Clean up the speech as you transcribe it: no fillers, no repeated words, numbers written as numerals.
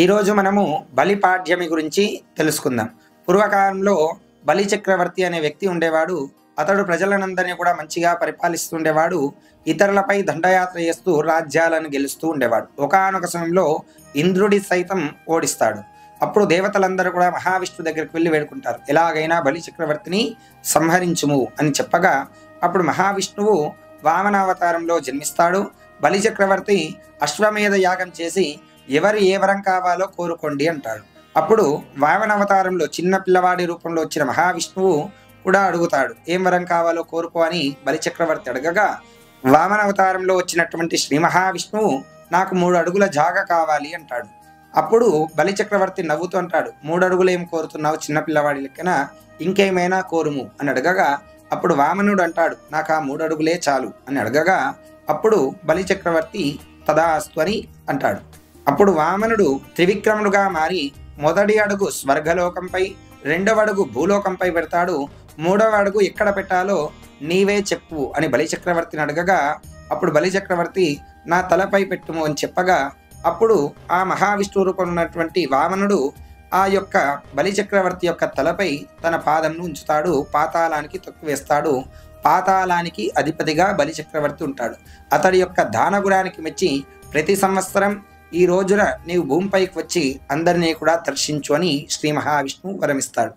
ఈరోజు మనము బలిపాడ్యమి గురించి తెలుసుకుందాం. పూర్వకాలంలో బలి చక్రవర్తి అనే వ్యక్తి ఉండేవాడు. అతడు ప్రజలనందరినీ కూడా మంచిగా పరిపాలిస్తుండేవాడు. ఇతరులపై దండయాత్ర చేస్తూ రాజ్యాలను గెలుస్తూ ఉండేవాడు. ఒకానొక సమయంలో ఇంద్రుడి సైతం ఓడిస్తాడు. అప్పుడు దేవతలందరూ కూడా మహావిష్ణు దగ్గరికి వెళ్ళి వేడుకుంటారు, ఎలాగైనా బలి చక్రవర్తిని సంహరించుము అని చెప్పగా అప్పుడు మహావిష్ణువు వామనావతారంలో జన్మిస్తాడు. బలి చక్రవర్తి అశ్వమేధ యాగం చేసి ఎవరు ఏ వరం కావాలో కోరుకోండి అంటాడు. అప్పుడు వామన అవతారంలో చిన్న పిల్లవాడి రూపంలో వచ్చిన మహావిష్ణువు కూడా అడుగుతాడు, ఏం వరం కావాలో కోరుకో అని బలిచక్రవర్తి అడగగా వామన అవతారంలో వచ్చినటువంటి శ్రీ మహావిష్ణువు నాకు 3 అడుగుల జాగ కావాలి అంటాడు. అప్పుడు బలిచక్రవర్తి నవ్వుతూ అంటాడు, 3 అడుగులు ఏం కోరుతున్నావు చిన్న పిల్లవాడి లెక్కన, ఇంకేమైనా కోరుము అని అడగగా అప్పుడు వామనుడు అంటాడు, నాకు ఆ 3 అడుగులే చాలు అని అడగగా అప్పుడు బలిచక్రవర్తి తదాస్తు అని అంటాడు. అప్పుడు వామనుడు త్రివిక్రముడుగా మారి మొదటి అడుగు స్వర్గలోకంపై, రెండవ అడుగు భూలోకంపై పెడతాడు. 3వ అడుగు ఎక్కడ పెట్టాలో నీవే చెప్పు అని బలిచక్రవర్తిని అడగగా అప్పుడు బలిచక్రవర్తి నా తలపై పెట్టుము అని చెప్పగా అప్పుడు ఆ మహావిష్ణు రూపం ఉన్నటువంటి వామనుడు ఆ యొక్క బలిచక్రవర్తి యొక్క తలపై తన పాదంను ఉంచుతాడు, పాతాళానికి తొక్కివేస్తాడు. పాతాళానికి అధిపతిగా బలిచక్రవర్తి ఉంటాడు. అతడి యొక్క దానగుణానికి మెచ్చి ప్రతి సంవత్సరం ఈ రోజున నీవు భూమిపైకి వచ్చి అందరినీ కూడా దర్శించు అని శ్రీ మహావిష్ణువు వరమిస్తాడు.